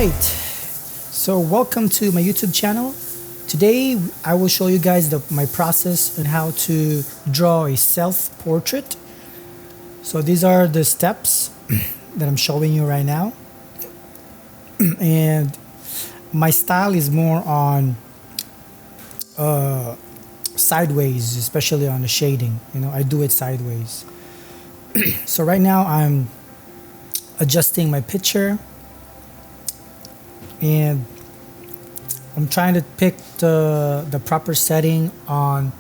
right, so welcome to my YouTube channel. Today I will show you guys my process on how to draw a self-portrait. So these are the steps that I'm showing you right now. And my style is more on sideways, especially on the shading. I do it sideways. So right now I'm adjusting my picture and I'm trying to pick the proper setting on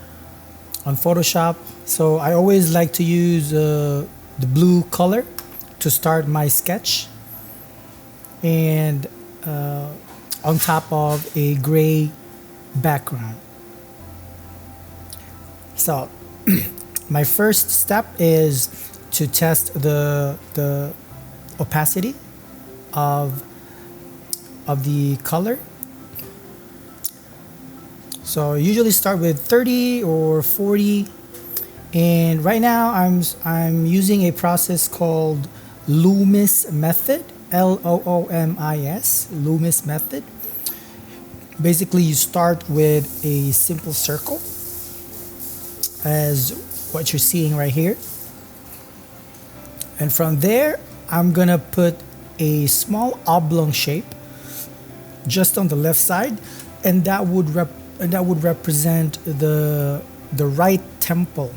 Photoshop. So I always like to use the blue color to start my sketch, and on top of a gray background. So my first step is to test the opacity of the color. So I usually start with 30 or 40, and right now I'm using a process called Loomis method, Loomis, Loomis method. Basically, you start with a simple circle, as what you're seeing right here, and from there I'm gonna put a small oblong shape just on the left side, and that would represent the right temple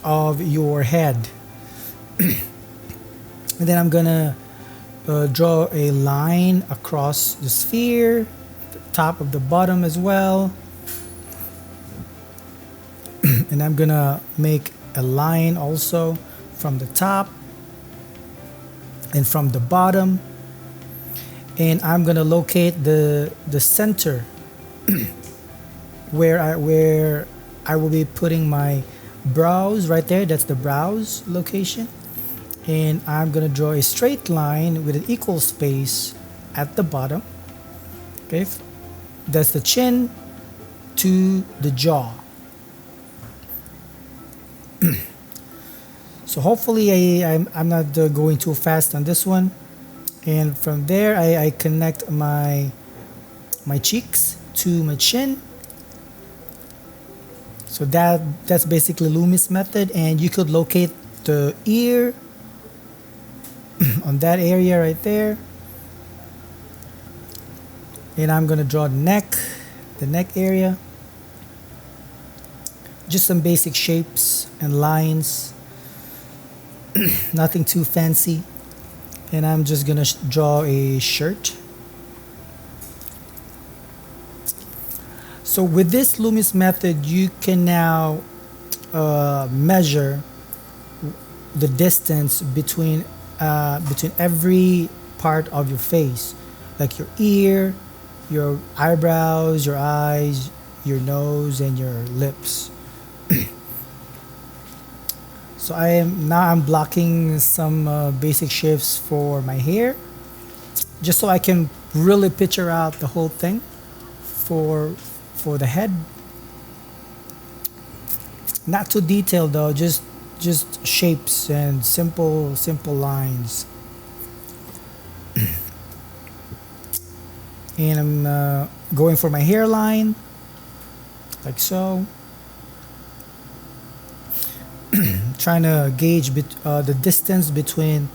of your head. And then I'm gonna draw a line across the sphere, the top of the bottom as well. And I'm gonna make a line also from the top and from the bottom, and I'm gonna locate the center where I will be putting my brows right there. That's the brows location, and I'm gonna draw a straight line with an equal space at the bottom. Okay, that's the chin to the jaw. So hopefully I'm not going too fast on this one. And from there I connect my cheeks to my chin. So that's basically Loomis method, and you could locate the ear on that area right there. And I'm gonna draw the neck area. Just some basic shapes and lines, nothing too fancy. And I'm just gonna draw a shirt. So with this Loomis method, you can now measure the distance between every part of your face, like your ear, your eyebrows, your eyes, your nose, and your lips. So I'm blocking some basic shapes for my hair, just so I can really picture out the whole thing for the head. Not too detailed though, just shapes and simple lines. And I'm going for my hairline, like so. Trying to gauge the distance between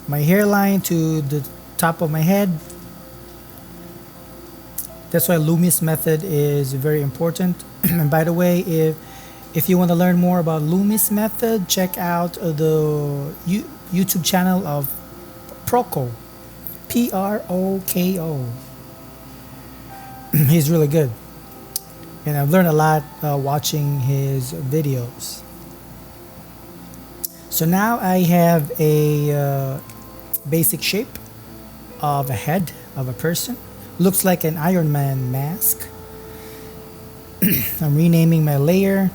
my hairline to the top of my head. That's why Loomis method is very important. And by the way, if you want to learn more about Loomis method, check out the YouTube channel of Proko, Proko. He's really good, and I've learned a lot watching his videos. So now I have a basic shape of a head of a person. Looks like an Iron Man mask. I'm renaming my layer.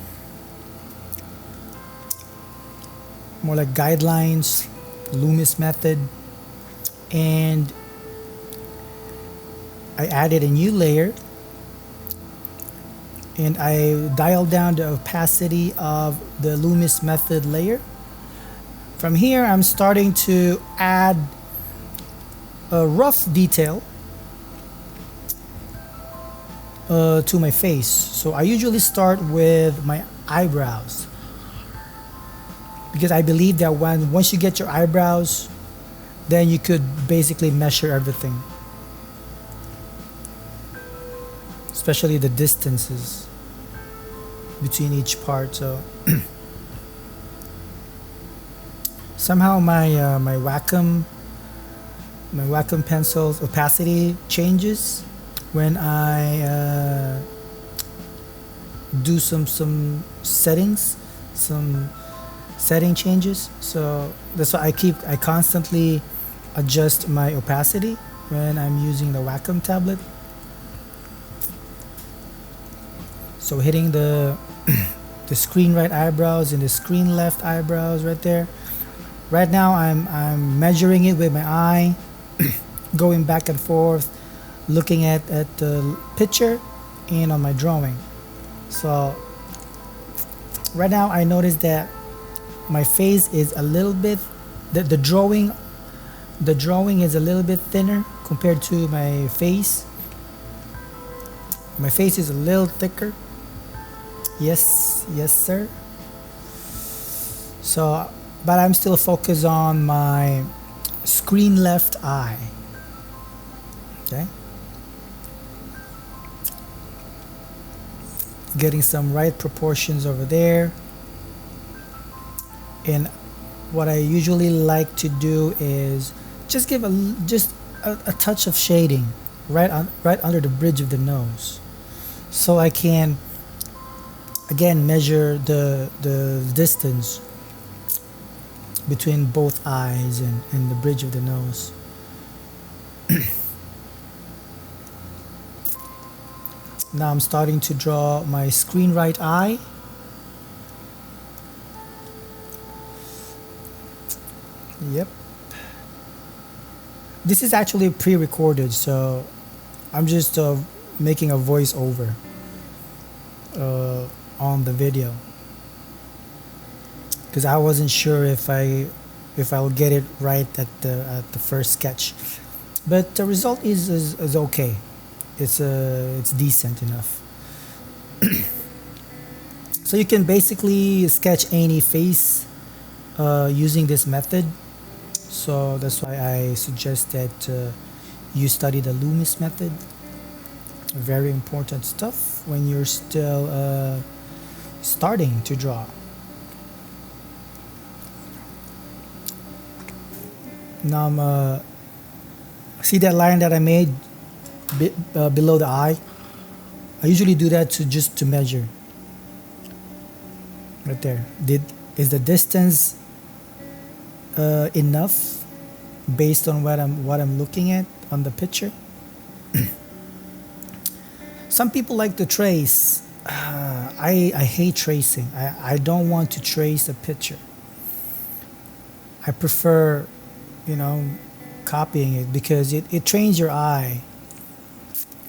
More like guidelines, Loomis method. And I added a new layer, and I dialed down the opacity of the Loomis method layer. From here, I'm starting to add a rough detail to my face. So I usually start with my eyebrows, because I believe that once you get your eyebrows, then you could basically measure everything, especially the distances between each part. So somehow my Wacom pencil's opacity changes when I do some settings, some setting changes. So that's why I constantly adjust my opacity when I'm using the Wacom tablet. So hitting the the screen right eyebrows and the screen left eyebrows right there. Right now I'm measuring it with my eye, going back and forth, looking at the picture and on my drawing. So right now I noticed that my face is a little bit, the drawing is a little bit thinner compared to my face. My face is a little thicker. Yes sir. So but I'm still focused on my screen left eye. Okay, getting some right proportions over there. And what I usually like to do is just give a touch of shading right under the bridge of the nose, so I can again measure the distance between both eyes and the bridge of the nose. Now I'm starting to draw my screen right eye. Yep. This is actually pre-recorded, so I'm just making a voiceover on the video, because I wasn't sure if I'll get it right at the first sketch, but the result is okay. It's decent enough. So you can basically sketch any face using this method. So that's why I suggest that you study the Loomis method. Very important stuff when you're still starting to draw. Now I'm see that line that I made below the eye. I usually do that just to measure. Right there. Is the distance enough based on what I'm looking at on the picture? Some people like to trace. I hate tracing. I don't want to trace a picture. I prefer, copying it, because it trains your eye,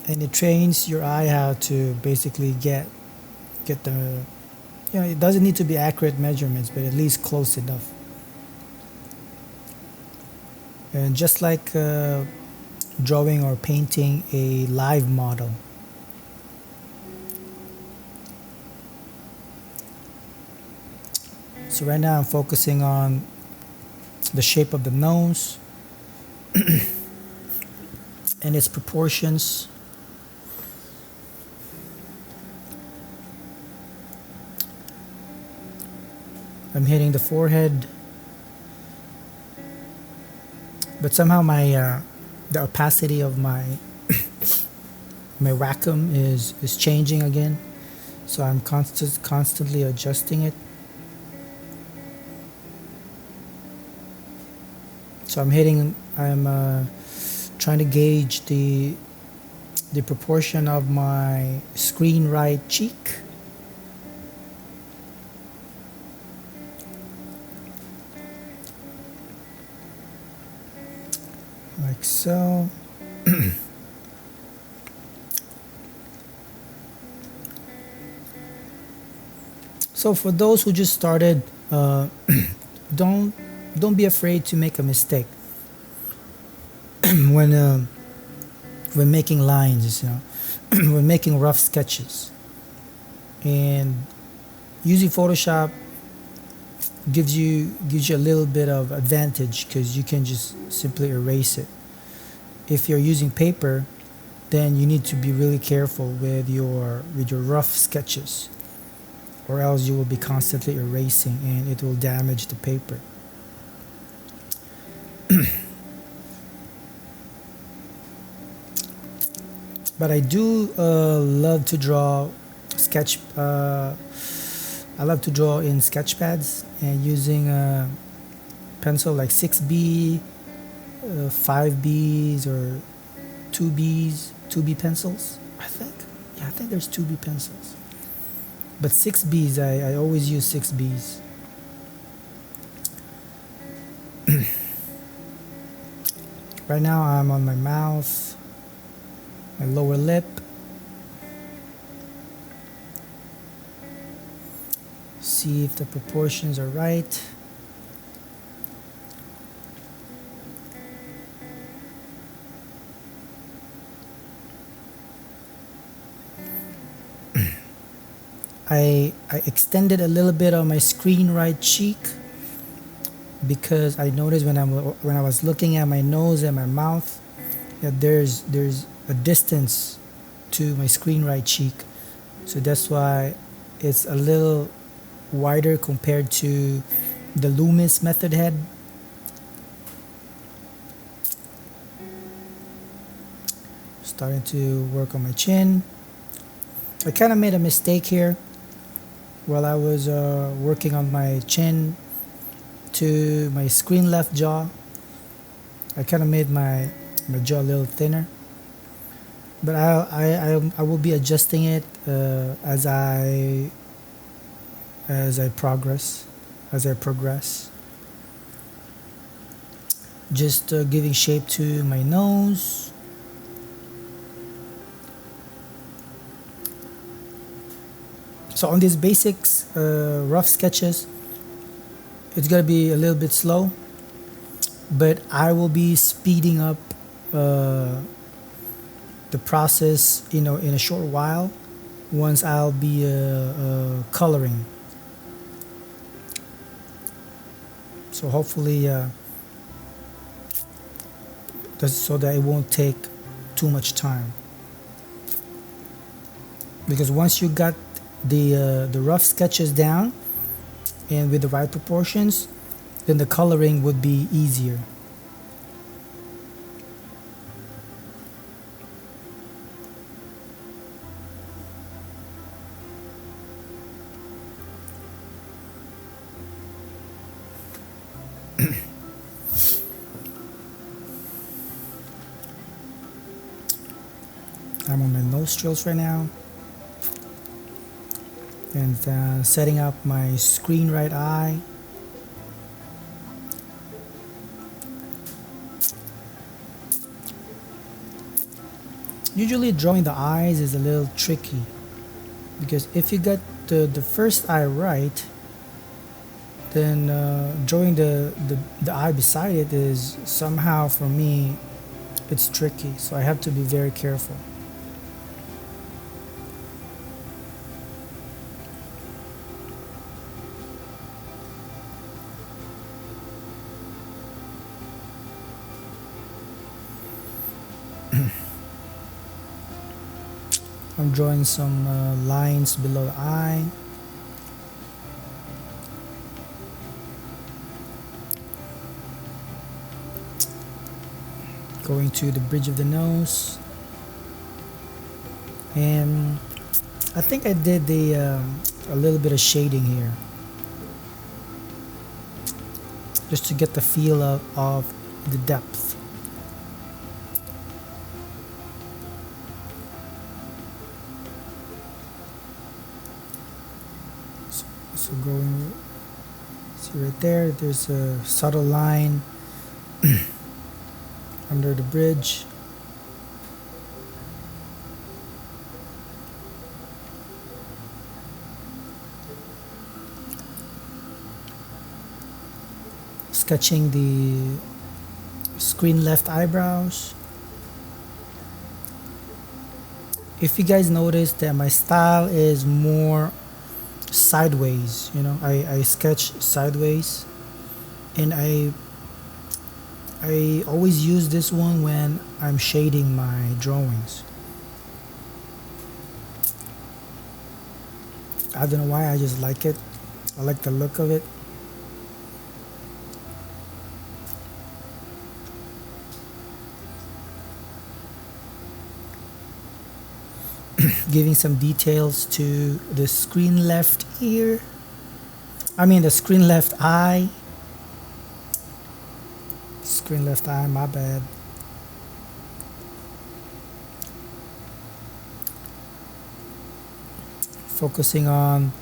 and it trains your eye how to basically get the, it doesn't need to be accurate measurements, but at least close enough. And just like drawing or painting a live model. So right now I'm focusing on the shape of the nose and its proportions. I'm hitting the forehead, but somehow the opacity of my my Wacom is changing again, so I'm constantly adjusting it. So I'm trying to gauge the proportion of my screen right cheek. Like so. So for those who just started, don't be afraid to make a mistake. when when making lines, when making rough sketches. And using Photoshop gives you a little bit of advantage because you can just simply erase it. If you're using paper, then you need to be really careful with your rough sketches, or else you will be constantly erasing and it will damage the paper. But I do love to draw sketch. I love to draw in sketch pads and using a pencil like 6B, 5Bs, or 2B pencils. I think, yeah, I think there's 2B pencils. But 6Bs, I always use 6Bs. Right now I'm on my mouth, my lower lip. See if the proportions are right. I extended a little bit on my screen right cheek because I noticed when I was looking at my nose and my mouth that there's a distance to my screen right cheek, so that's why it's a little wider compared to the Loomis method head. Starting to work on my chin. I kind of made a mistake here while I was working on my chin to my screen left jaw. I kind of made my jaw a little thinner, but I will be adjusting it as I progress. Just giving shape to my nose. So on these basics rough sketches, it's gonna be a little bit slow, but I will be speeding up the process, in a short while, once I'll be coloring. So hopefully, so that it won't take too much time. Because once you got the rough sketches down and with the right proportions, then the coloring would be easier. I'm on my nostrils right now and setting up my screen right eye. Usually drawing the eyes is a little tricky because if you get the first eye right, then drawing the eye beside it is somehow, for me, it's tricky, so I have to be very careful. I'm drawing some lines below the eye. Going to the bridge of the nose. And I think I did a little bit of shading here, just to get the feel of the depth. So going, see right there, there's a subtle line under the bridge. screen left eyebrows. If you guys notice that my style is more sideways, you know, I sketch sideways, and I always use this one when I'm shading my drawings. I don't know why, I just like it. I like the look of it. Giving some details to the screen left ear. I mean the screen left eye. Screen left eye, my bad. Focusing on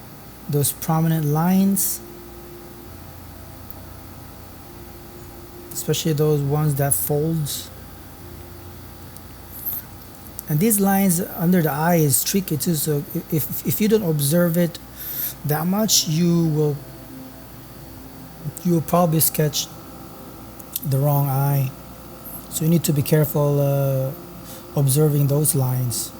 those prominent lines, especially those ones that folds. And these lines under the eye is tricky too, so if you don't observe it that much, you will probably sketch the wrong eye. So you need to be careful observing those lines.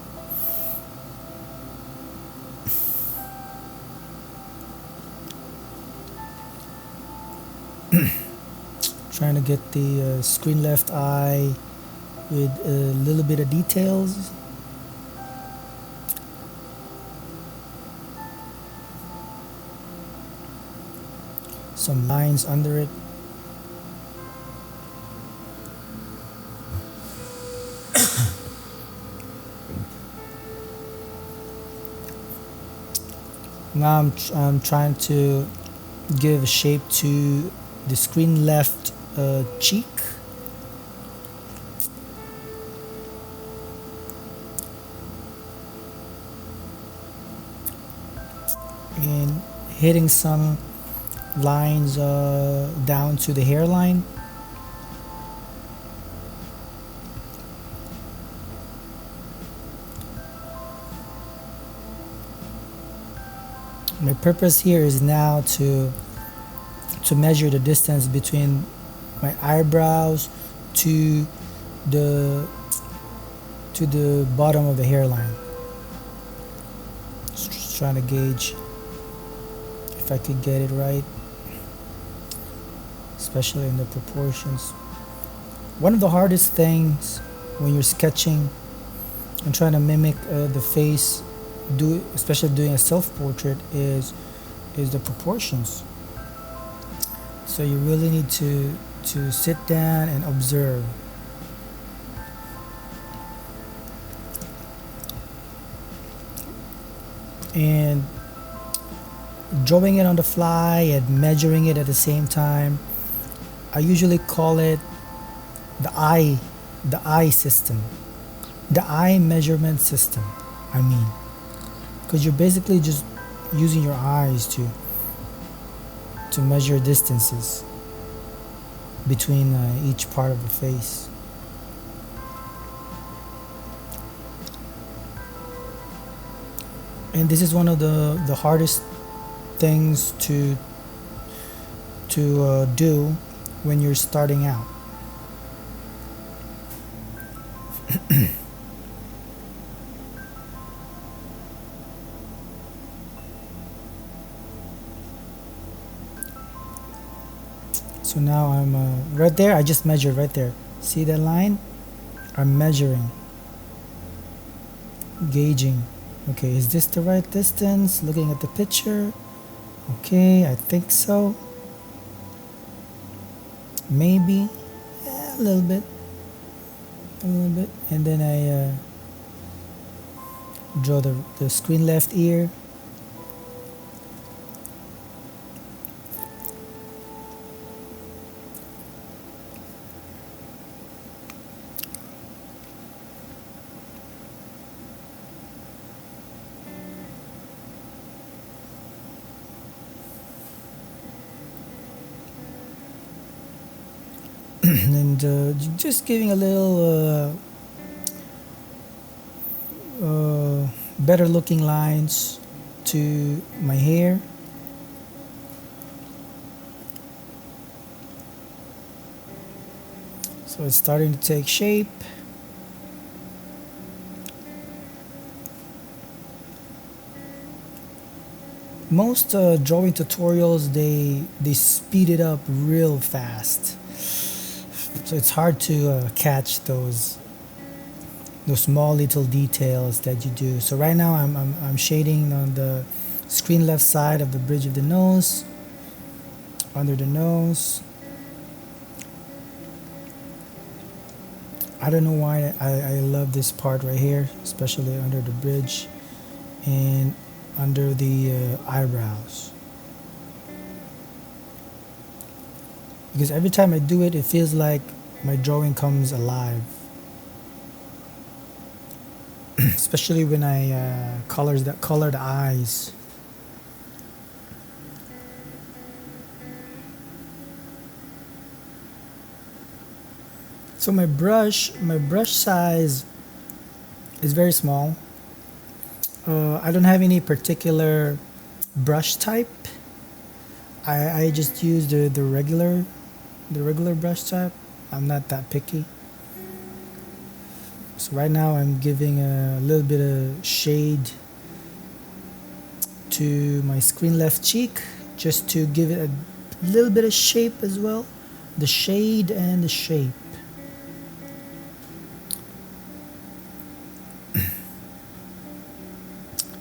Trying to get the screen left eye with a little bit of details. Some lines under it. Now I'm trying to give shape to the screen left cheek. And hitting some lines down to the hairline. My purpose here is now to measure the distance between my eyebrows to the bottom of the hairline. Just trying to gauge if I could get it right, especially in the proportions. One of the hardest things when you're sketching and trying to mimic the face, especially doing a self-portrait, is the proportions. So you really need to sit down and observe. And drawing it on the fly and measuring it at the same time, I usually call it the eye system, the eye measurement system. I mean, because you're basically just using your eyes to measure distances between each part of the face. And this is one of the hardest things to do when you're starting out. So now I'm right there. I just measured right there. See that line? I'm measuring, gauging. Okay, is this the right distance? Looking at the picture. Okay, I think so. Maybe, yeah, a little bit. And then I draw the screen left ear. And just giving a little better looking lines to my hair. So So it's starting to take shape. Most drawing tutorials, they speed it up real fast, so it's hard to catch those small little details that you do. So right now I'm shading on the screen left side of the bridge of the nose, under the nose. I don't know why I love this part right here, especially under the bridge and under the eyebrows, because every time I do it, it feels like my drawing comes alive. Especially when I color the eyes. So my brush size is very small. I don't have any particular brush type. I just use the regular brush type. I'm not that picky. So right now I'm giving a little bit of shade to my screen left cheek, just to give it a little bit of shape as well. The shade and the shape.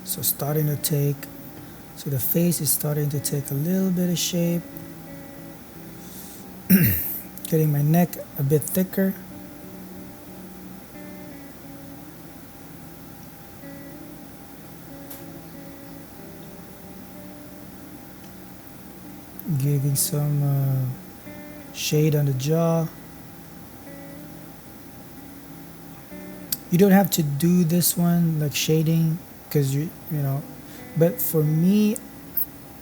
So so the face is starting to take a little bit of shape. Getting my neck a bit thicker. Giving some shade on the jaw. You don't have to do this one like shading, because you know, but for me,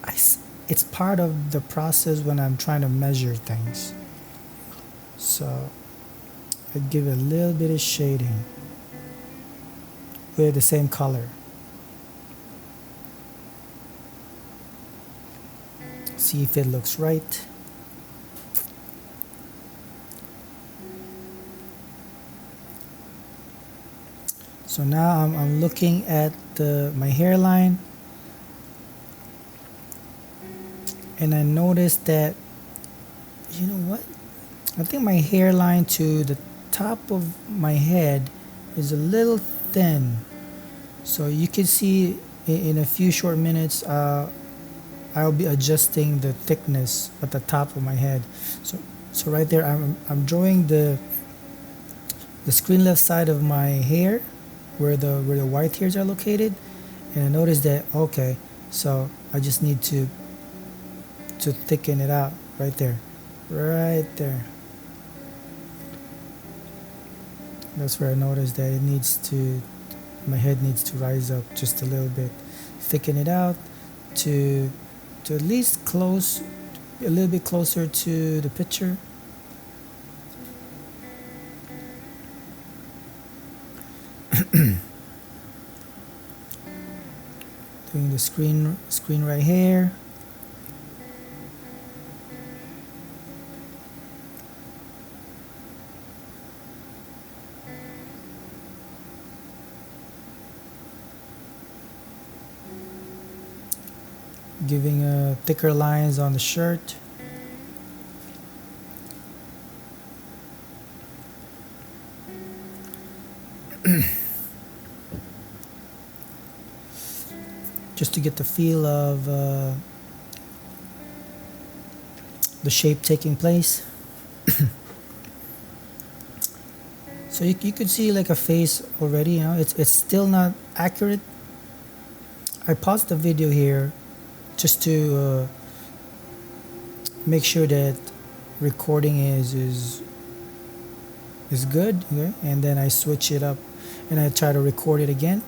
it's part of the process when I'm trying to measure things. So I give it a little bit of shading with the same color. See if it looks right. So now I'm looking at my hairline, and I noticed that, you know what? I think my hairline to the top of my head is a little thin. So you can see in a few short minutes, I'll be adjusting the thickness at the top of my head. So right there, I'm drawing the screen left side of my hair, where the white hairs are located, and I noticed that, okay, so I just need to thicken it out right there. That's where I noticed that my head needs to rise up just a little bit. Thicken it out to at least a little bit closer to the picture. Doing the screen right here. Giving thicker lines on the shirt. Just to get the feel of the shape taking place. So you could see like a face already, you know, it's still not accurate. I paused the video here just to make sure that recording is good, okay? And then I switch it up and I try to record it again.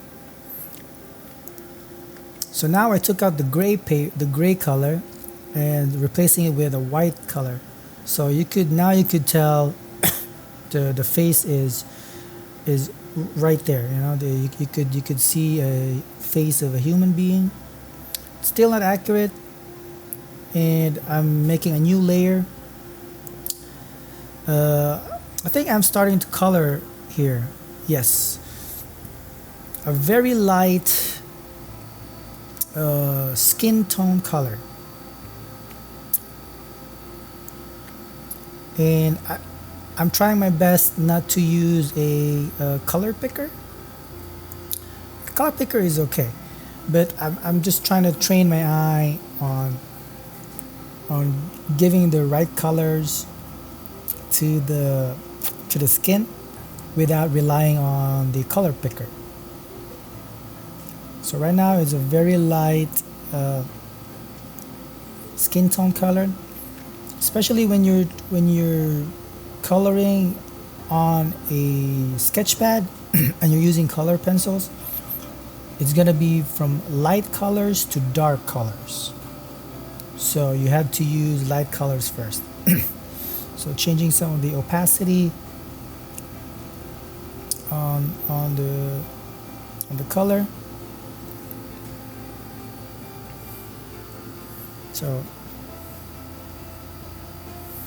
So now I took out the gray color and replacing it with a white color. So you could tell the face is right there. You know, you could see a face of a human being. Still not accurate, and I'm making a new layer. I think I'm starting to color here. Yes, a very light skin tone color, and I'm trying my best not to use a color picker. The color picker is okay, but I'm just trying to train my eye on giving the right colors to the skin without relying on the color picker. So right now it's a very light skin tone color, especially when you're coloring on a sketch pad and you're using color pencils. It's gonna be from light colors to dark colors, so you have to use light colors first. So changing some of the opacity on the color. So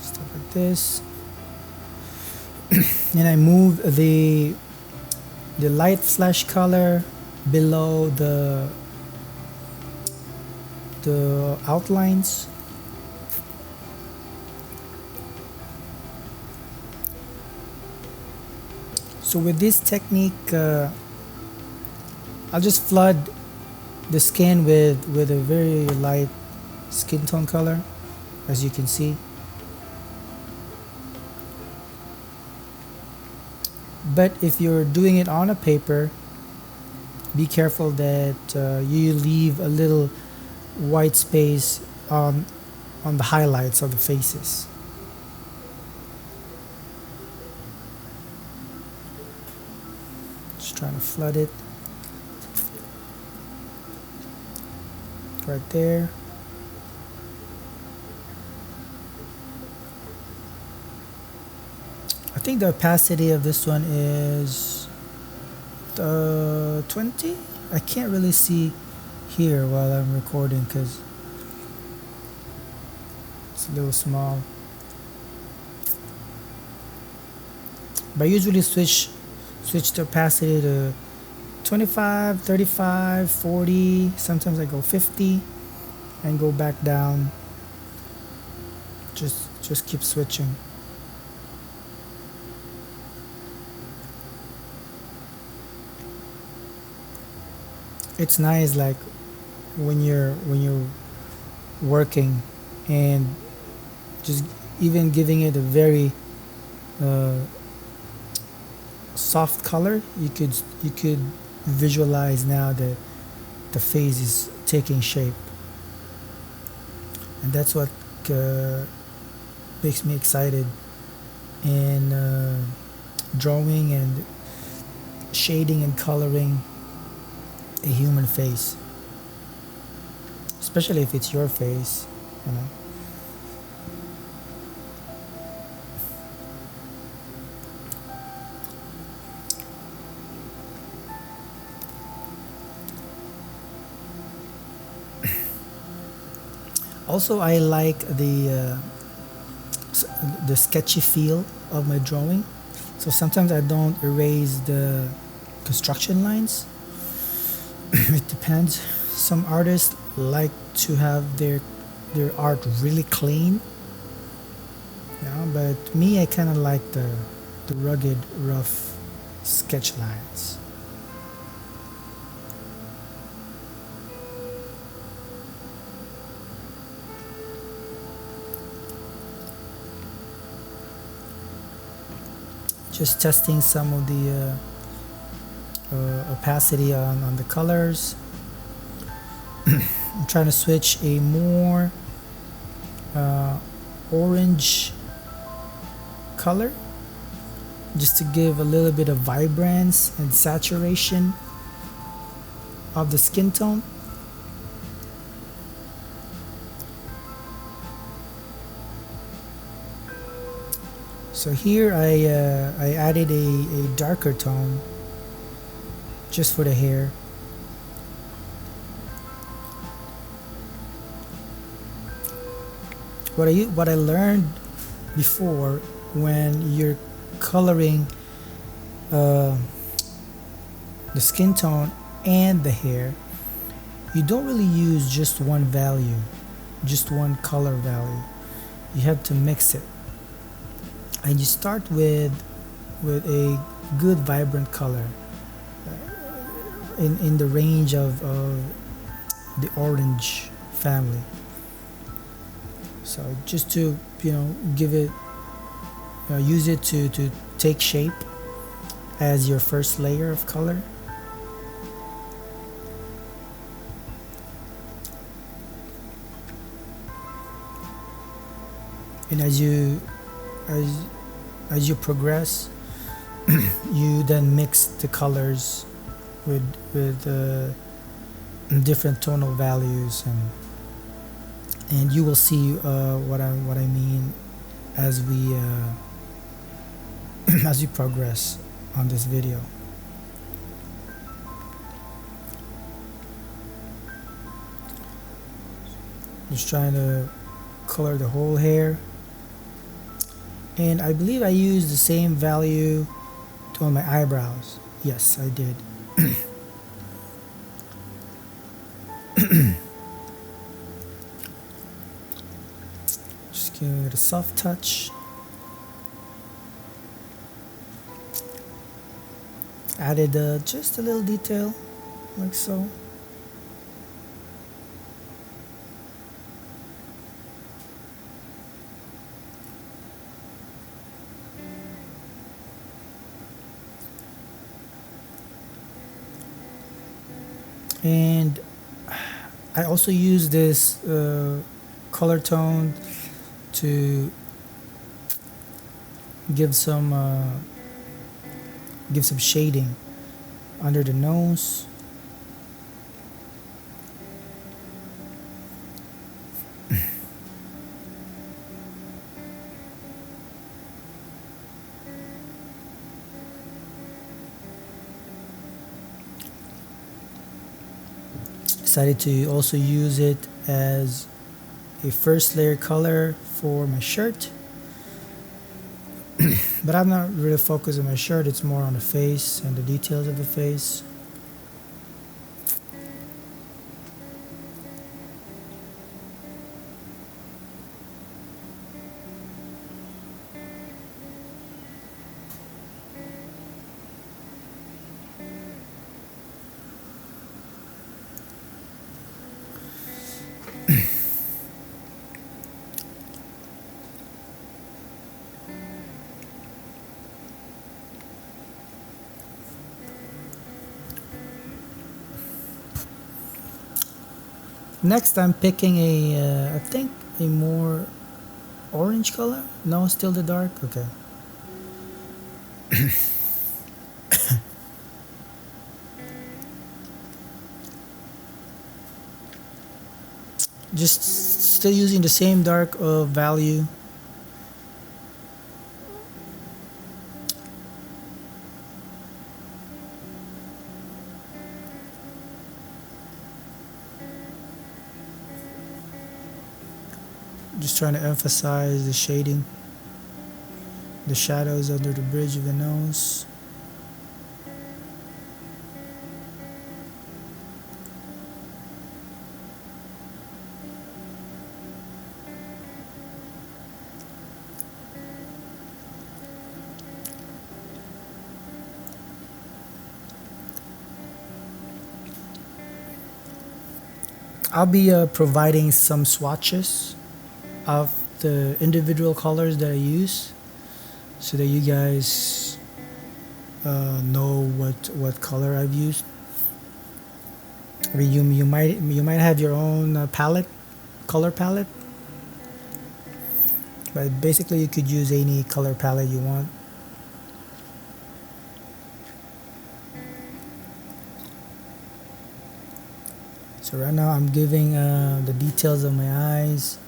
stuff like this, and I move the light flash color below the outlines. So with this technique, I'll just flood the skin with a very light skin tone color, as you can see. But if you're doing it on a paper, be careful that you leave a little white space on the highlights of the faces. Just trying to flood it right there. I think the opacity of this one is 20. I can't really see here while I'm recording because it's a little small. But I usually switch the opacity to 25, 35, 40. Sometimes I go 50 and go back down. Just keep switching. It's nice, like when you're working and just even giving it a very soft color, you could visualize now that the face is taking shape, and that's what makes me excited in drawing and shading and coloring a human face, especially if it's your face, you know. Also, I like the sketchy feel of my drawing, so sometimes I don't erase the construction lines. It depends. Some artists like to have their art really clean, you know, but me, I kind of like the rugged, rough sketch lines. Just testing some of the opacity on the colors. I'm trying to switch a more orange color just to give a little bit of vibrance and saturation of the skin tone. So here I added a darker tone just for the hair. What I learned before, when you're coloring uh, the skin tone and the hair, you don't really use just one value, just one color value. You have to mix it, and you start with a good vibrant color in the range of the orange family. So just to give it, use it to take shape as your first layer of color. And as you progress, you then mix the colors with different tonal values, and you will see what I mean as we as we progress on this video. Just trying to color the whole hair, and I believe I used the same value on my eyebrows. Yes, I did. Just give it a soft touch. Added just a little detail, like so. And I also use this color tone to give some shading under the nose. Decided to also use it as a first layer color for my shirt. But I'm not really focused on my shirt, it's more on the face and the details of the face. Next, I'm picking I think a more orange color. No, still the dark. Okay. Just still using the same dark value. Just trying to emphasize the shading, the shadows under the bridge of the nose. I'll be providing some swatches of the individual colors that I use, so that you guys know what color I've used. I mean, you might have your own color palette, but basically you could use any color palette you want. So right now I'm giving the details of my eyes,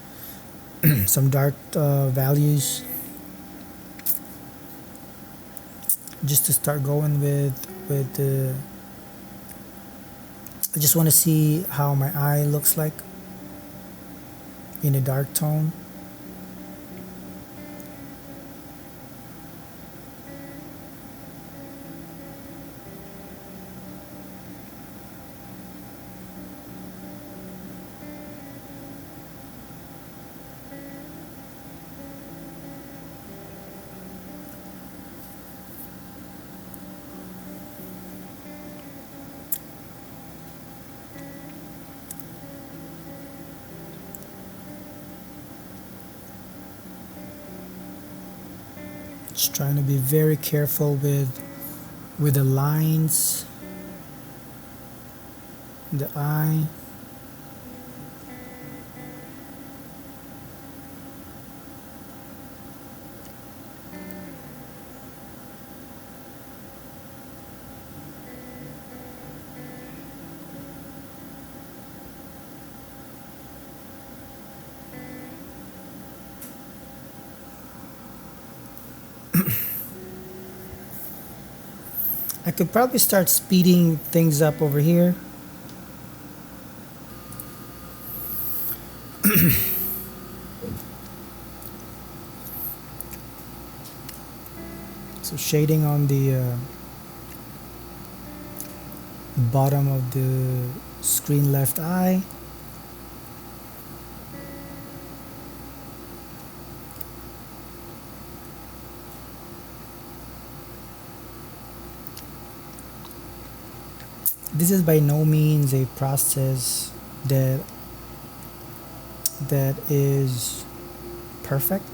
some dark values, just to start going with the. I just want to see how my eye looks like in a dark tone. Just trying to be very careful with the lines, the eye. I could probably start speeding things up over here. So shading on the bottom of the screen left eye. This is by no means a process that is perfect.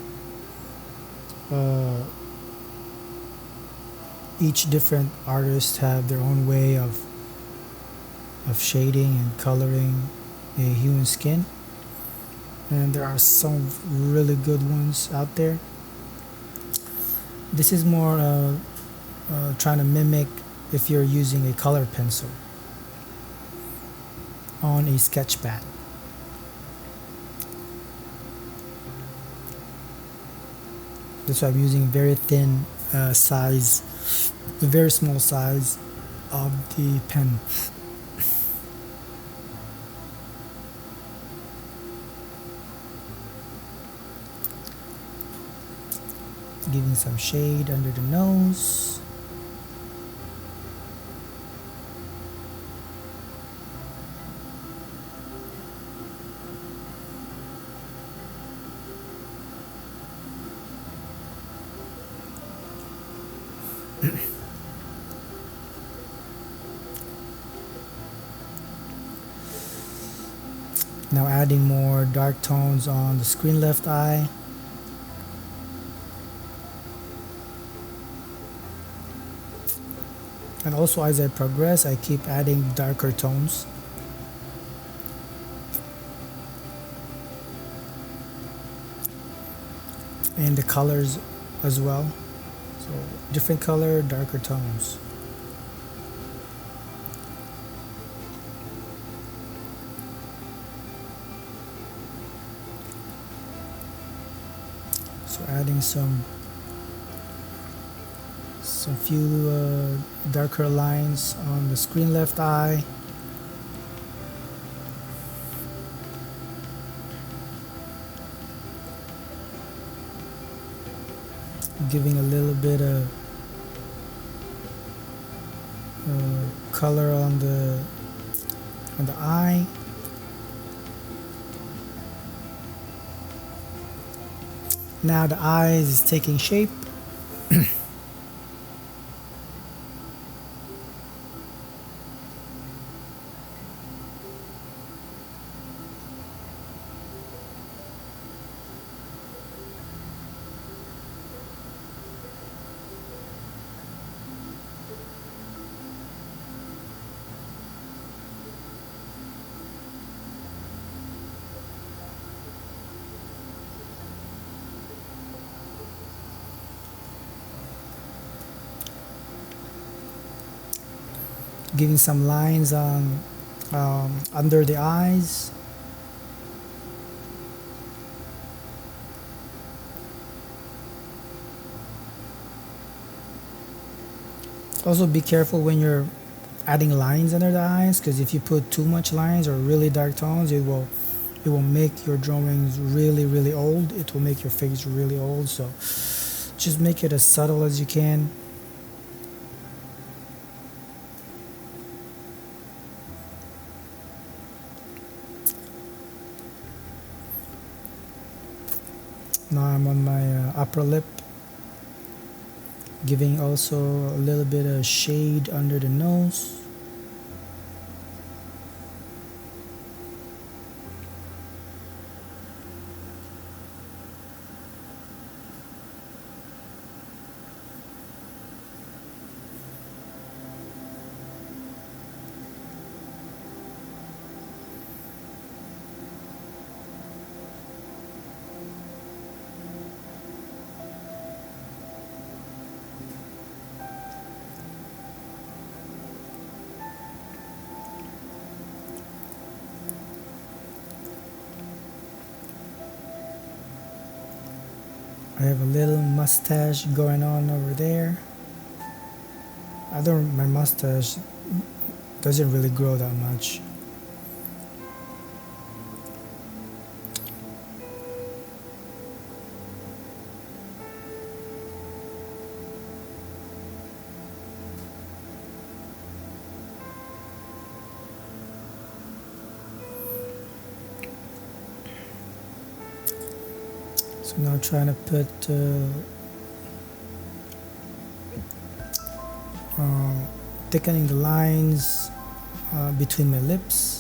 Each different artist have their own way of shading and coloring a human skin, and there are some really good ones out there. This is more trying to mimic if you're using a color pencil on a sketch pad. That's why I'm using very thin size, a very small size of the pen. Giving some shade under the nose. Now adding more dark tones on the screen left eye. And also as I progress, I keep adding darker tones. And the colors as well. So different color, darker tones. So adding some few darker lines on the screen left eye. Giving a little bit of color on the eye. Now the eyes is taking shape. Giving some lines on under the eyes. Also be careful when you're adding lines under the eyes, because if you put too much lines or really dark tones, it will make your drawings really old. It will make your face really old. So just make it as subtle as you can. Now I'm on my upper lip, giving also a little bit of shade under the nose. I have a little mustache going on over there. My mustache doesn't really grow that much. So now trying to put thickening the lines between my lips.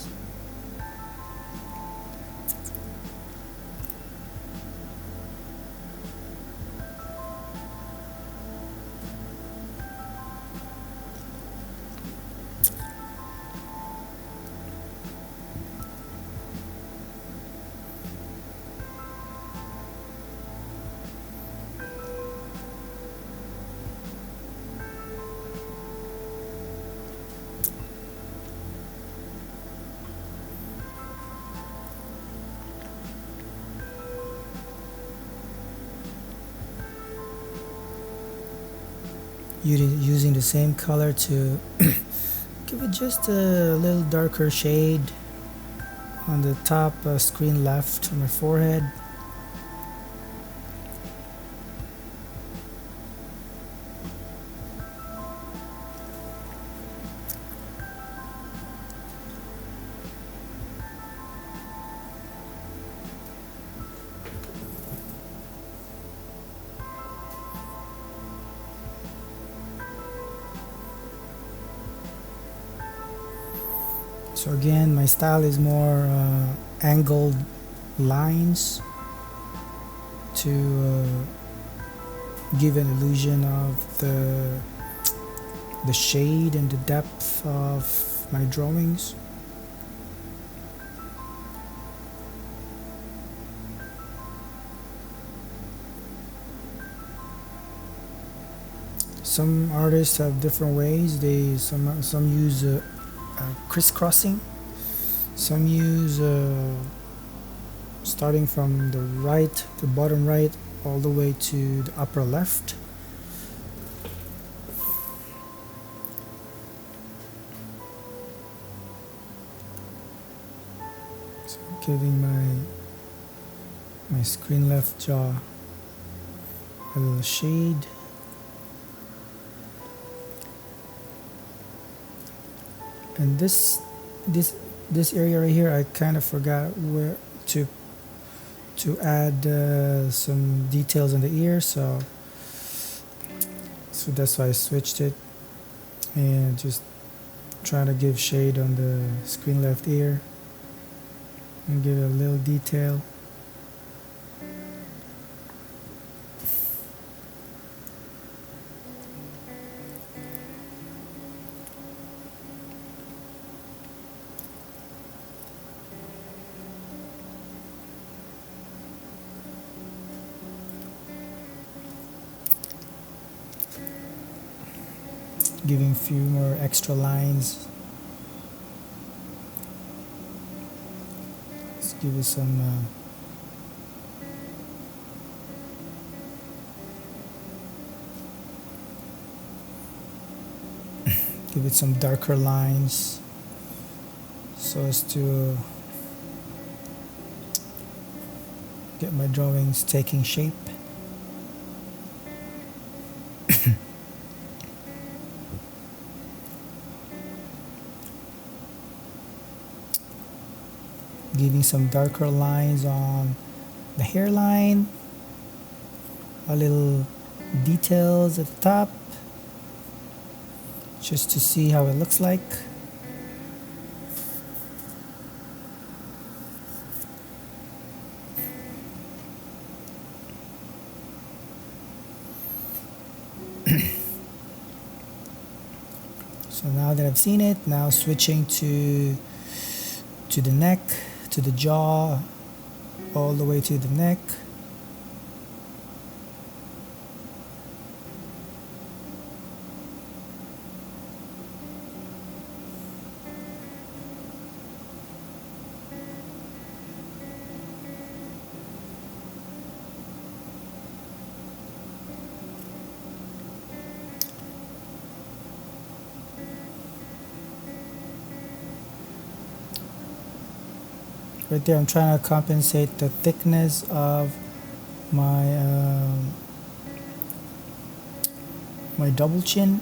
Using the same color to give it just a little darker shade on the top screen left on my forehead. So again, my style is more angled lines to give an illusion of the shade and the depth of my drawings. Some artists have different ways. Some use crisscrossing. Some use starting from the bottom right, all the way to the upper left. So giving my screen left jaw a little shade. And this area right here, I kind of forgot where to add some details in the ear, so that's why I switched it and just trying to give shade on the screen left ear and give it a little detail. Giving a few more extra lines. Let's give it some give it some darker lines so as to get my drawings taking shape. Giving some darker lines on the hairline, a little details at the top, just to see how it looks like. So now that I've seen it, now switching to the neck, to the jaw, all the way to the neck. Right there, I'm trying to compensate the thickness of my double chin.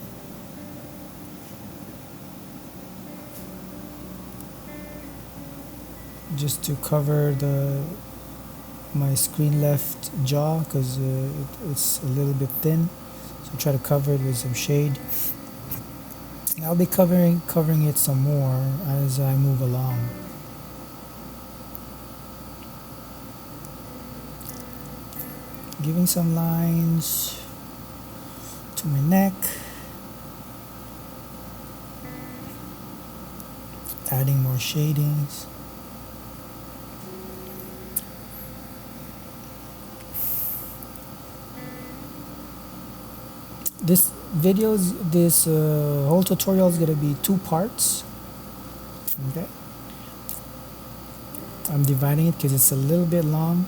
Just to cover my screen left jaw, because it's a little bit thin, so try to cover it with some shade. I'll be covering it some more as I move along. Giving some lines to my neck, adding more shadings. This whole tutorial is going to be 2 parts. Okay, I'm dividing it because it's a little bit long.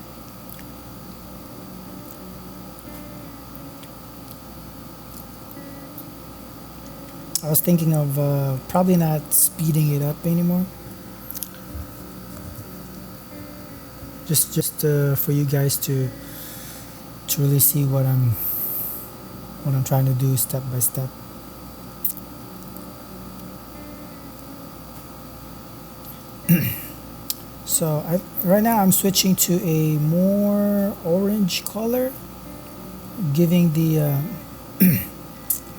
I was thinking of probably not speeding it up anymore, just for you guys to really see what I'm trying to do step by step. So right now I'm switching to a more orange color, giving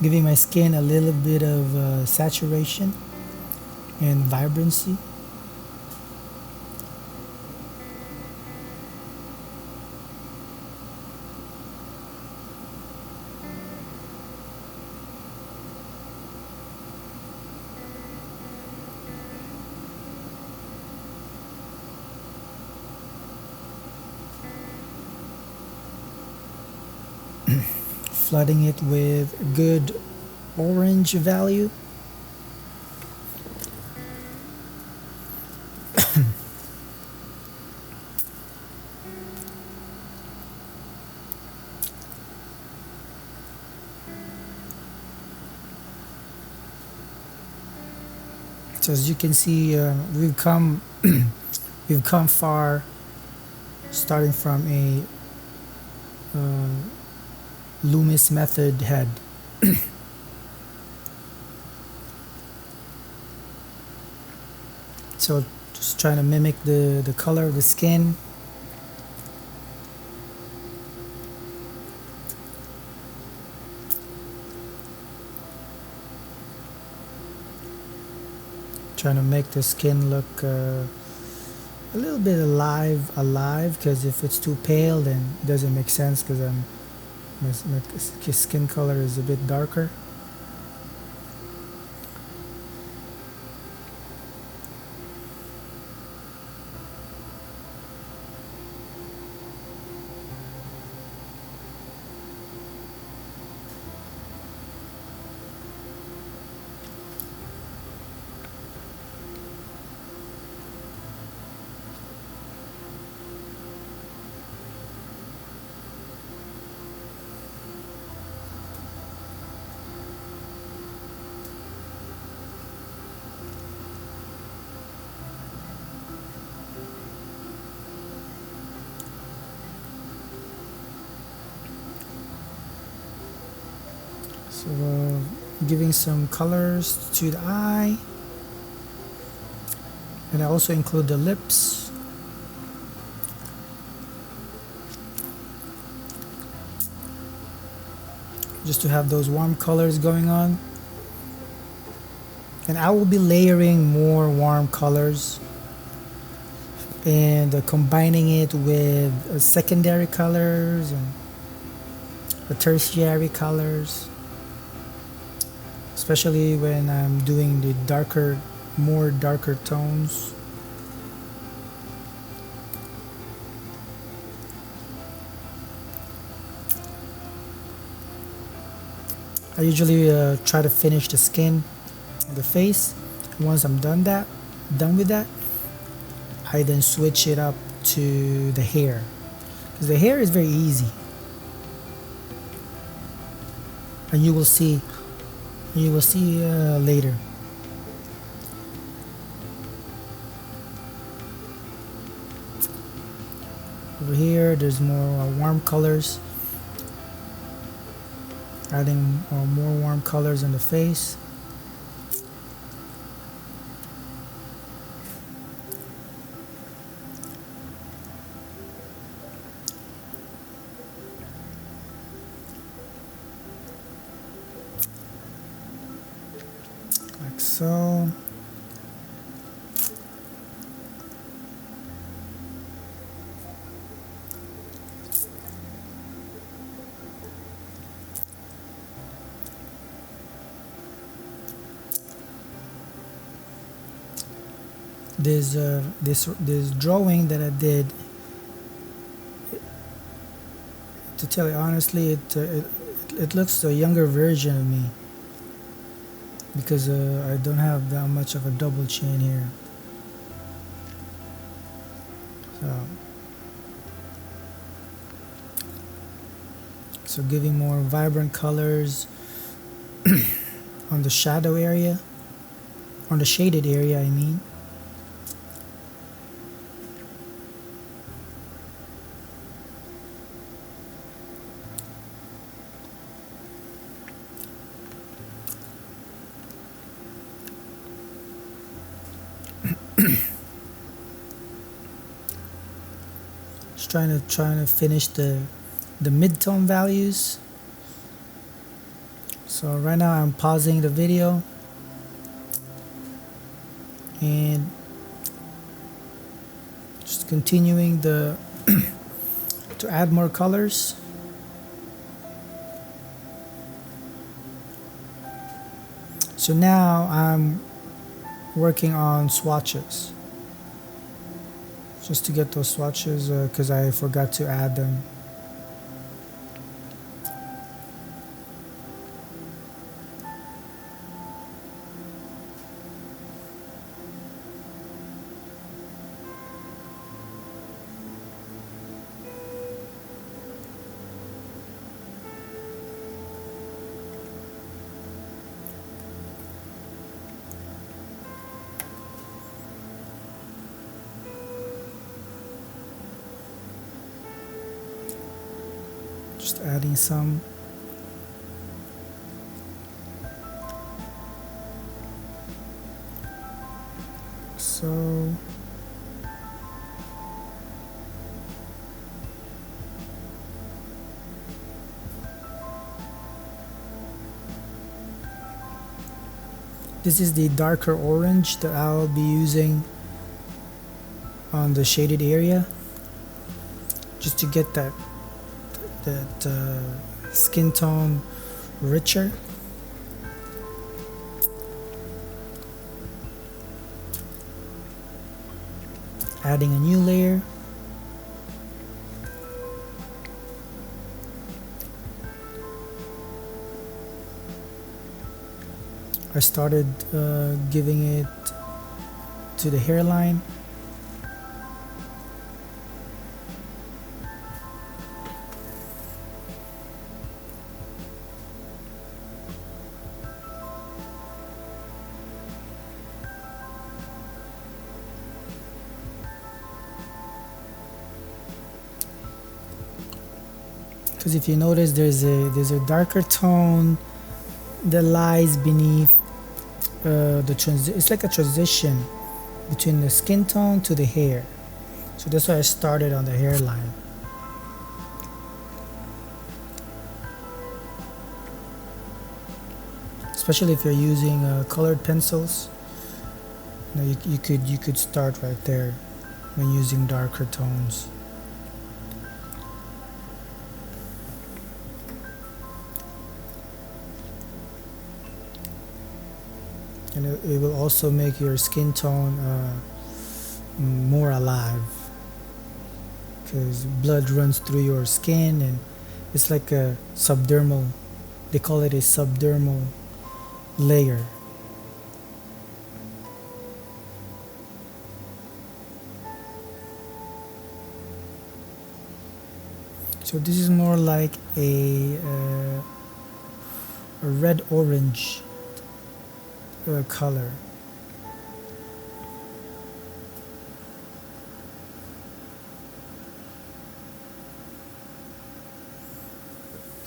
giving my skin a little bit of saturation and vibrancy. Flooding it with good orange value. So as you can see, we've come far, starting from a Loomis method head. So just trying to mimic the color of the skin. Trying to make the skin look a little bit alive, because if it's too pale then it doesn't make sense, because my skin color is a bit darker. So giving some colors to the eye, and I also include the lips. Just to have those warm colors going on. And I will be layering more warm colors and combining it with secondary colors and tertiary colors, especially when I'm doing the more darker tones. I usually try to finish the skin, the face. Once I'm done with that, I then switch it up to the hair, because the hair is very easy, and you will see later. Over here there's more warm colors, adding more warm colors in the face. Like so. This drawing that I did, to tell you honestly, it looks a younger version of me, because I don't have that much of a double chin here. So giving more vibrant colors on the shadow area, on the shaded area I mean. Just trying to finish the mid-tone values. So right now I'm pausing the video and just continuing to add more colors. So now I'm working on swatches, just to get those swatches, because I forgot to add them. Just adding some. So this is the darker orange that I'll be using on the shaded area, just to get that skin tone richer. Adding a new layer. I started giving it to the hairline. Because if you notice, there's a darker tone that lies beneath it's like a transition between the skin tone to the hair. So that's why I started on the hairline. Especially if you're using colored pencils, you could start right there when using darker tones. And it will also make your skin tone more alive, because blood runs through your skin, and it's like a subdermal, they call it a subdermal layer. So this is more like a red orange color.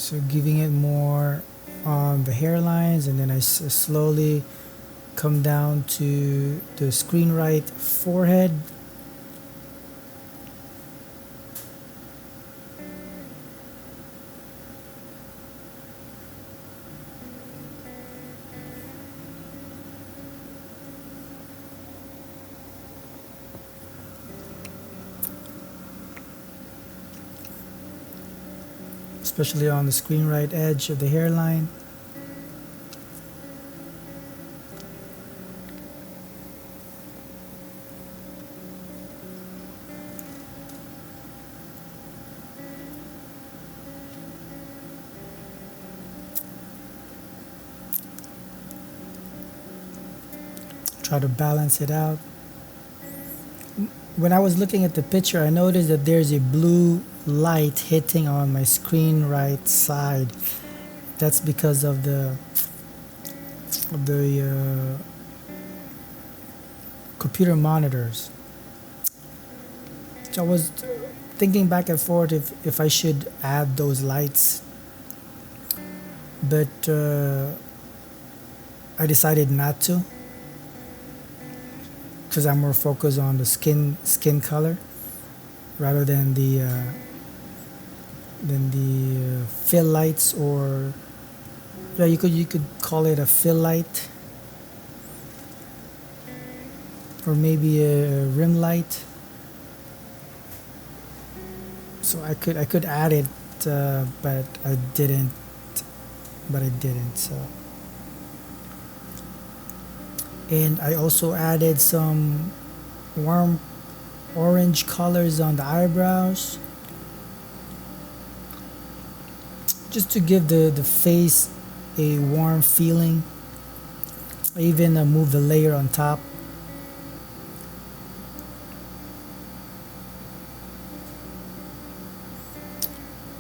So giving it more on the hairlines, and then I slowly come down to the screen right forehead. Especially on the screen right edge of the hairline. Try to balance it out. When I was looking at the picture, I noticed that there's a blue light hitting on my screen right side. That's because of the computer monitors. So I was thinking back and forth if I should add those lights, but I decided not to, because I'm more focused on the skin color rather than the fill lights, or yeah, you could call it a fill light, or maybe a rim light. So I could add it, but I didn't. So, and I also added some warm orange colors on the eyebrows, just to give the face a warm feeling. I even moved the layer on top.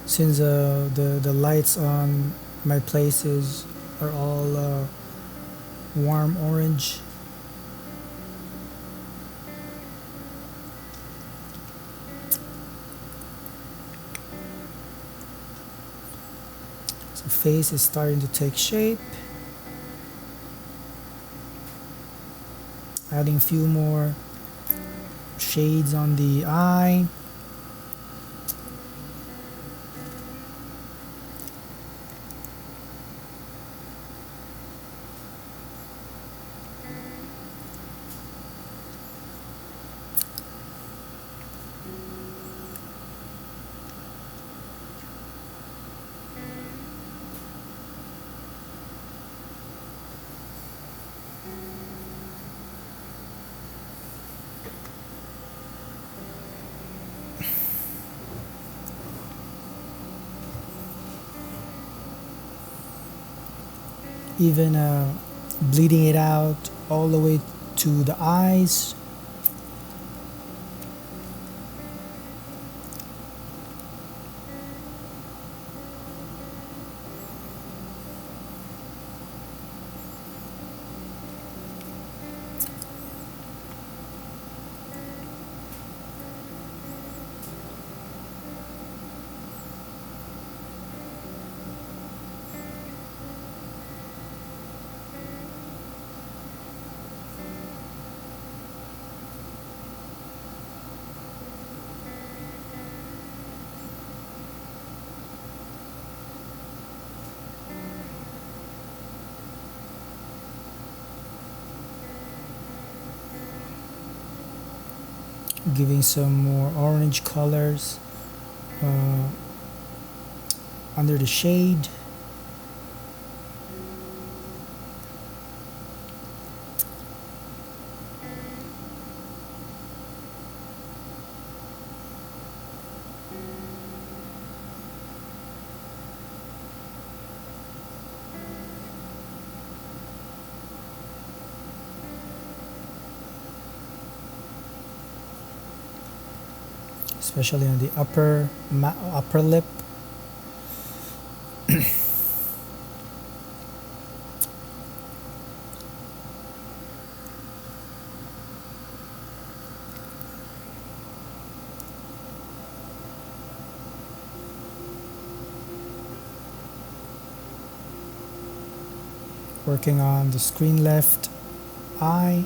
Since the lights on my places are all warm orange. So face is starting to take shape. Adding a few more shades on the eye. Even bleeding it out all the way to the eyes. Giving some more orange colors under the shade. Especially on the upper lip. Working on the screen left eye.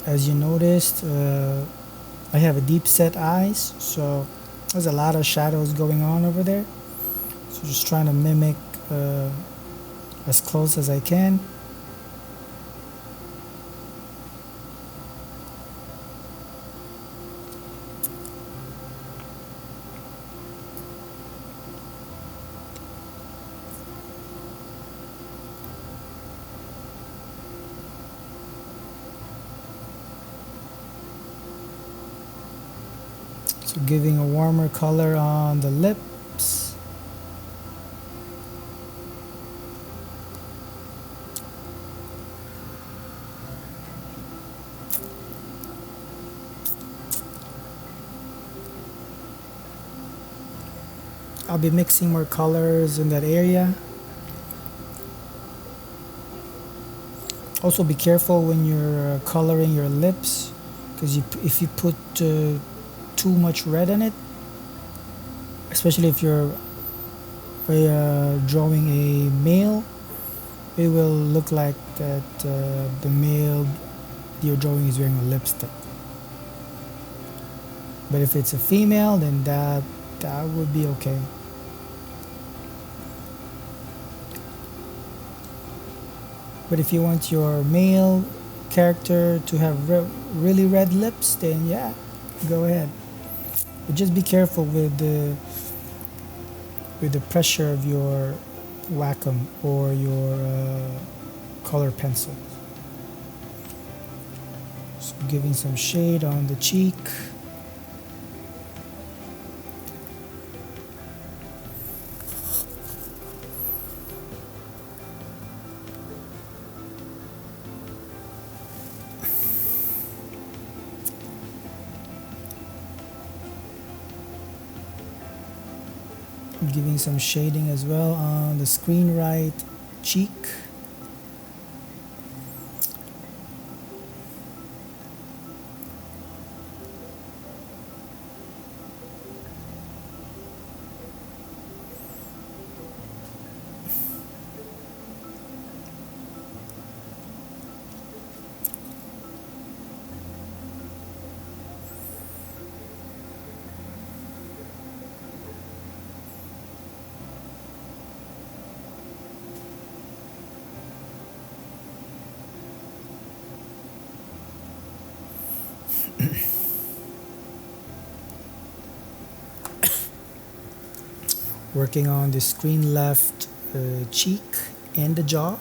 As you noticed, I have a deep set eyes, so there's a lot of shadows going on over there. So just trying to mimic as close as I can. So giving a warmer color on the lips. I'll be mixing more colors in that area. Also be careful when you're coloring your lips, because if you put too much red in it, especially if you're drawing a male, it will look like that the male you're drawing is wearing a lipstick. But if it's a female, then that would be okay. But if you want your male character to have really red lips, then yeah, go ahead. But just be careful with the pressure of your Wacom or your color pencil. So giving some shade on the cheek. Giving some shading as well on the screen right cheek. Working on the screen left cheek and the jaw.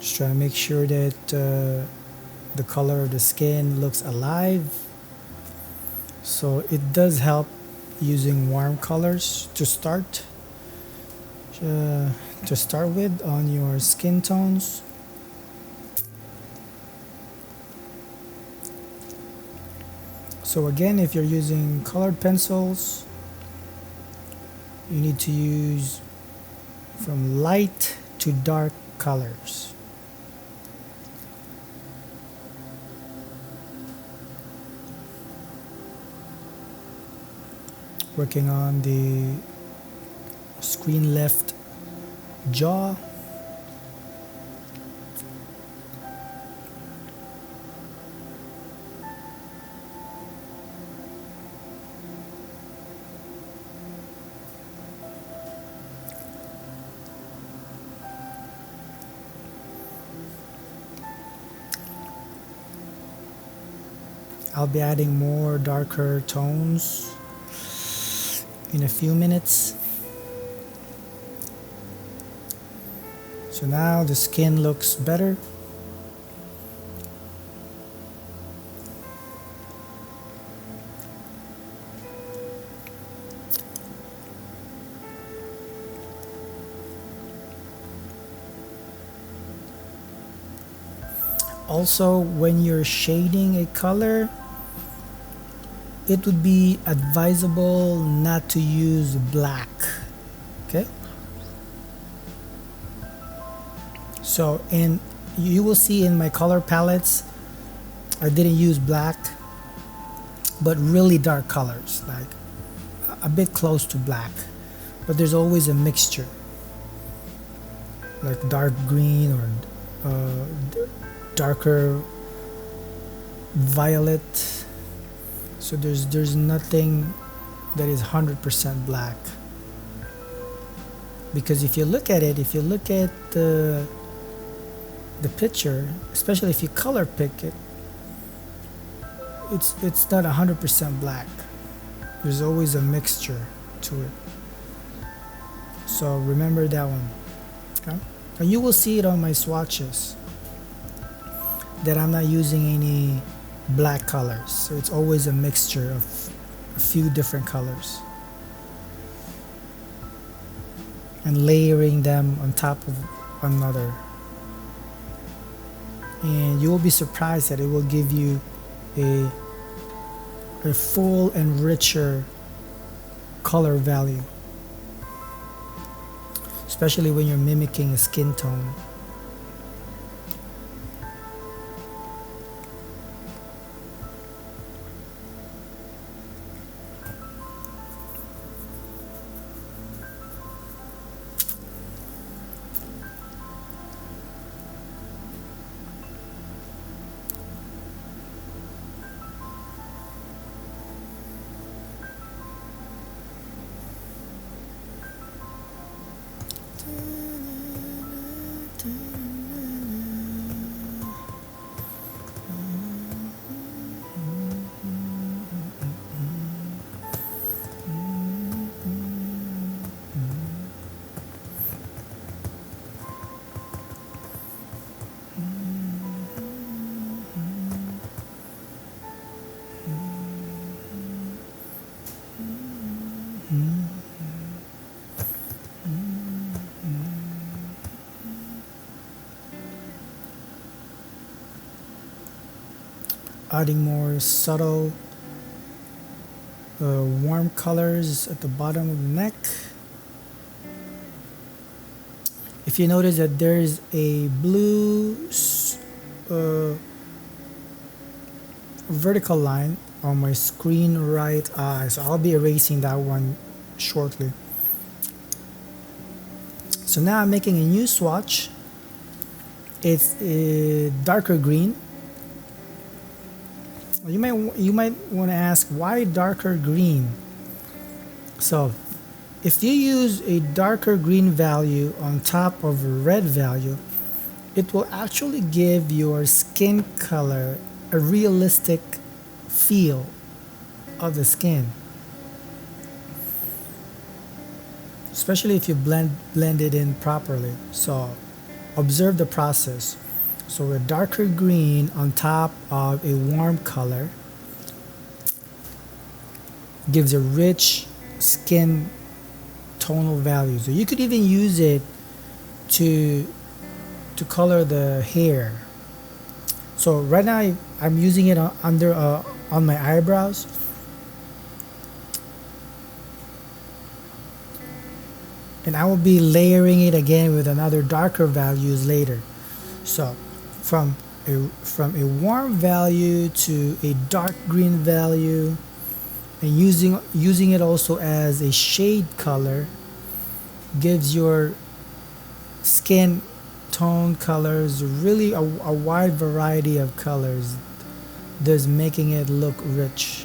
Just trying to make sure that the color of the skin looks alive. So it does help using warm colors to start with on your skin tones. So again, if you're using colored pencils, you need to use from light to dark colors. Working on the screen left jaw. I'll be adding more darker tones in a few minutes. So now the skin looks better. Also, when you're shading a color, it would be advisable not to use black. Okay? So in you will see in my color palettes, I didn't use black, but really dark colors, like a bit close to black, but there's always a mixture, like dark green or darker violet. So there's nothing that is 100% black, because if you look at it, if you look at the picture, especially if you color pick it, it's not 100% black. There's always a mixture to it. So remember that one. Okay? And you will see it on my swatches that I'm not using any black colors. So it's always a mixture of a few different colors and layering them on top of another. And you will be surprised that it will give you a full and richer color value, especially when you're mimicking a skin tone. Adding more subtle warm colors at the bottom of the neck. If you notice that there's a blue vertical line on my screen right eye, so I'll be erasing that one shortly. So now I'm making a new swatch. It's a darker green. You might want to ask, why darker green? So if you use a darker green value on top of a red value, it will actually give your skin color a realistic feel of the skin, especially if you blend it in properly. So observe the process. So a darker green on top of a warm color gives a rich skin tonal value. So you could even use it to color the hair. So right now I'm using it on my eyebrows. And I will be layering it again with another darker values later. So from a warm value to a dark green value, and using it also as a shade color gives your skin tone colors really a wide variety of colors, thus making it look rich.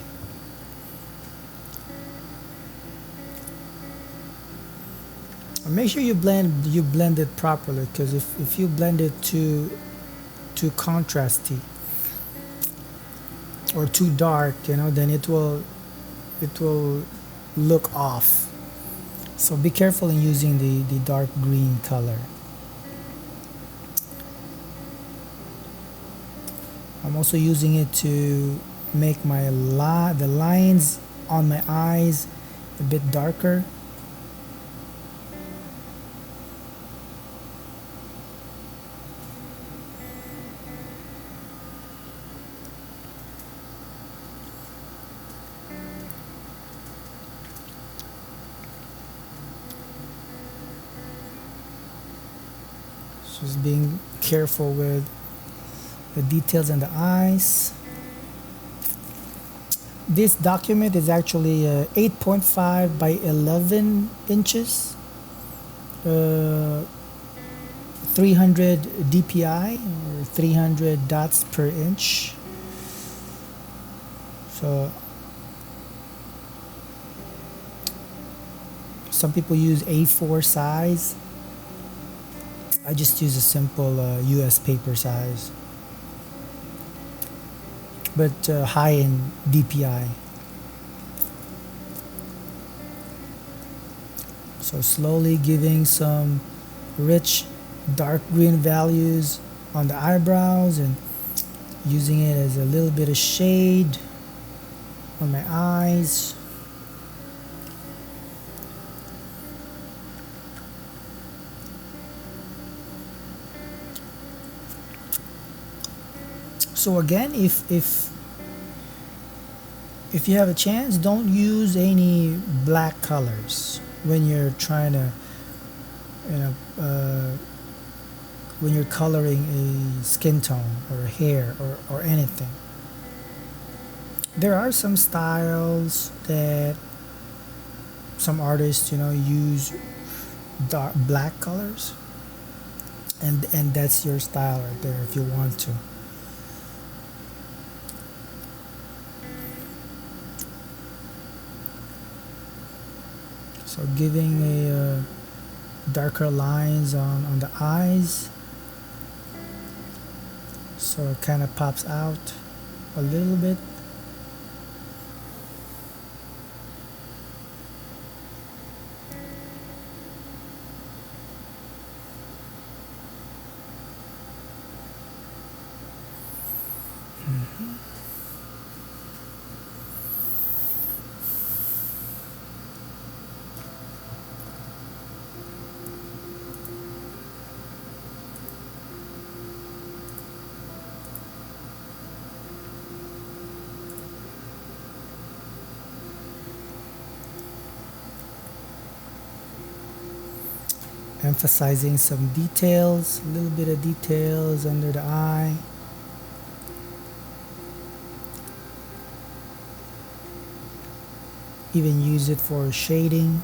And make sure you blend it properly, because if you blend it too contrasty or too dark, then it will look off. So be careful in using the dark green color. I'm also using it to make the lines on my eyes a bit darker. Just being careful with the details in the eyes. This document is actually 8.5 by 11 inches, 300 dpi or 300 dots per inch. So some people use A4 size. I just use a simple US paper size, but high in DPI. So slowly giving some rich dark green values on the eyebrows and using it as a little bit of shade on my eyes. So again, if you have a chance, don't use any black colors when you're trying to, when you're coloring a skin tone or a hair or anything. There are some styles that some artists, use dark black colors, and that's your style right there if you want to. So giving a darker lines on the eyes, so it kind of pops out a little bit. Emphasizing some details, a little bit of details under the eye. Even use it for shading.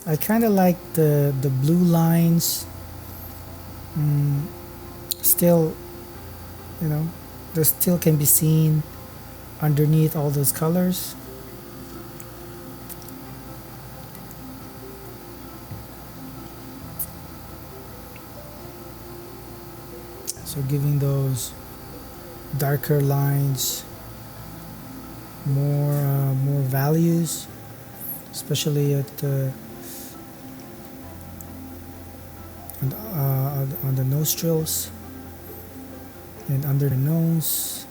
I kind of like the blue lines. Still, there still can be seen underneath all those colors. So giving those darker lines more values, especially at on the nostrils and under the nose.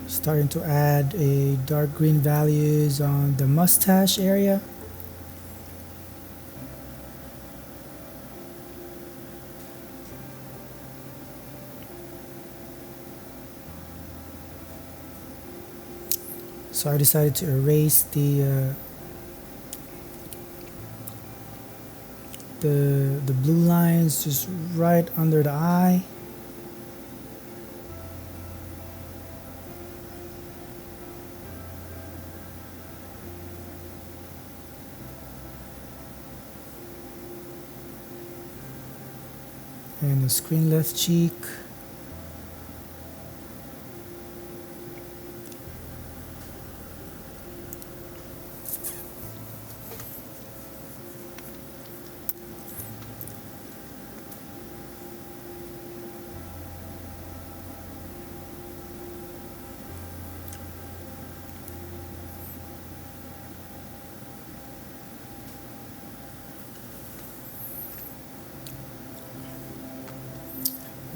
Starting to add a dark green values on the mustache area. So I decided to erase the blue lines just right under the eye. And the screen left cheek.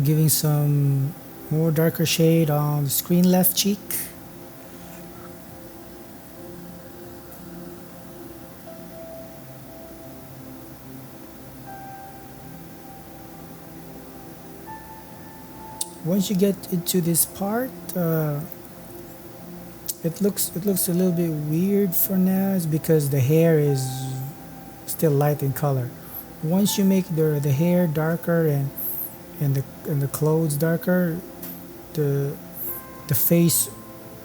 Giving some more darker shade on the screen left cheek. Once you get into this part, it looks a little bit weird for now. It's because the hair is still light in color. Once you make the hair darker and the clothes darker, the face,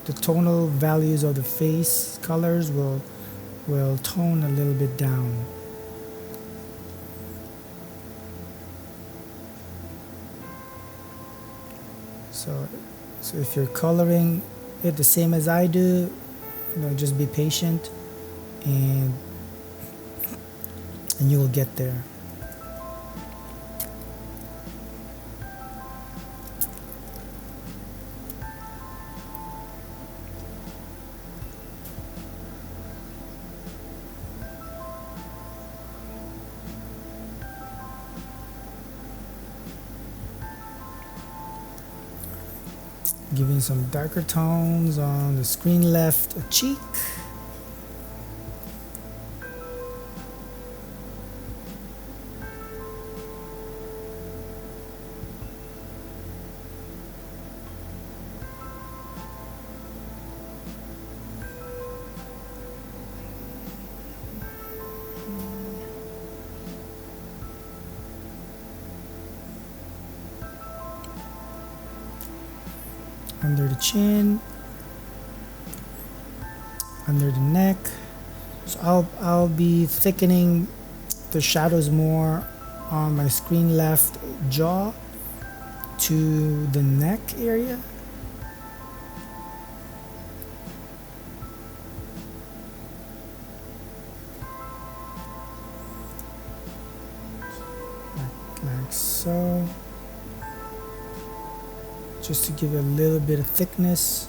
the tonal values of the face colors will tone a little bit down. So if you're coloring it the same as I do, just be patient and you will get there. Giving some darker tones on the screen left cheek. Under the chin, under the neck. So I'll be thickening the shadows more on my screen left jaw to the neck area. Like so. Just to give it a little bit of thickness.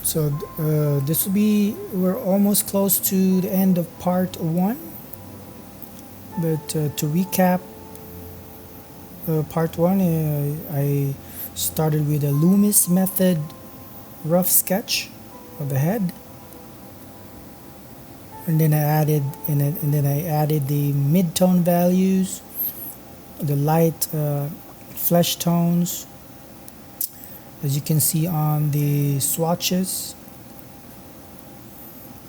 So we're almost close to the end of part 1. But to recap part 1, I started with a Loomis method rough sketch of the head. And then I added the mid-tone values, the light flesh tones, as you can see on the swatches,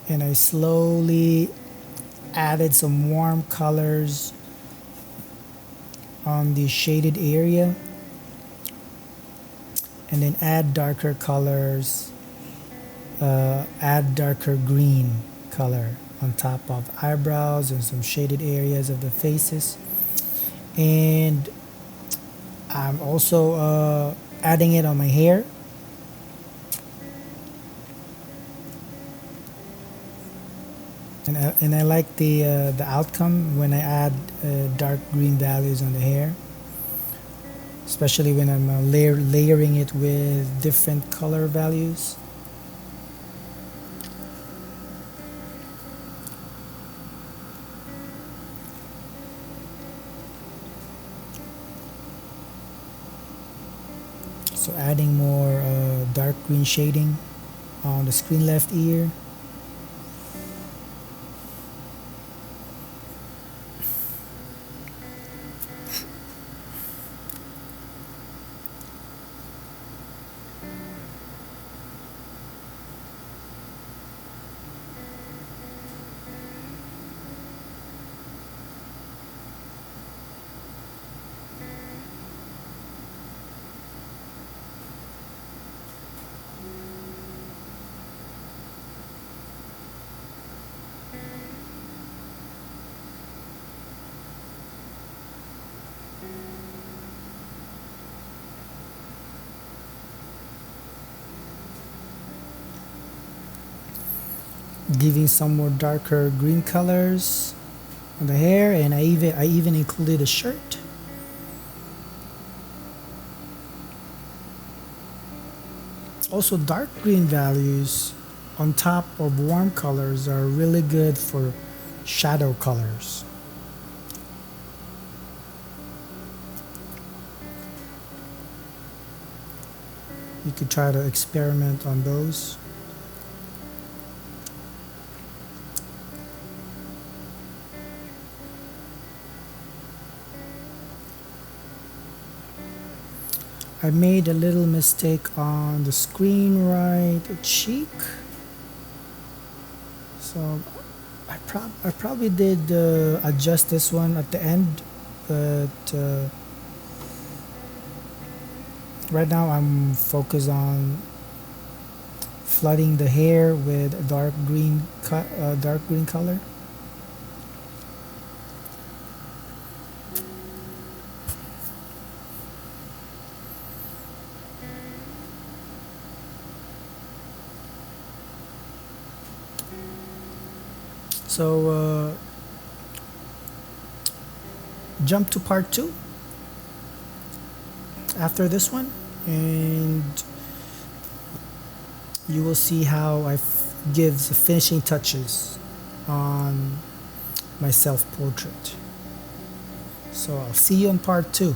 and I slowly added some warm colors on the shaded area, and then add darker colors, add darker green color on top of eyebrows and some shaded areas of the faces. And I'm also adding it on my hair. And I like the outcome when I add dark green values on the hair. especially when I'm layering it with different color values. So adding more dark green shading on the screen left ear. Giving some more darker green colors on the hair, and I even included a shirt. Also, dark green values on top of warm colors are really good for shadow colors. You could try to experiment on those. I made a little mistake on the screen right cheek, so I probably did adjust this one at the end, but right now I'm focused on flooding the hair with a dark green color. So jump to part 2 after this one, and you will see how I give the finishing touches on my self-portrait. So I'll see you in part 2.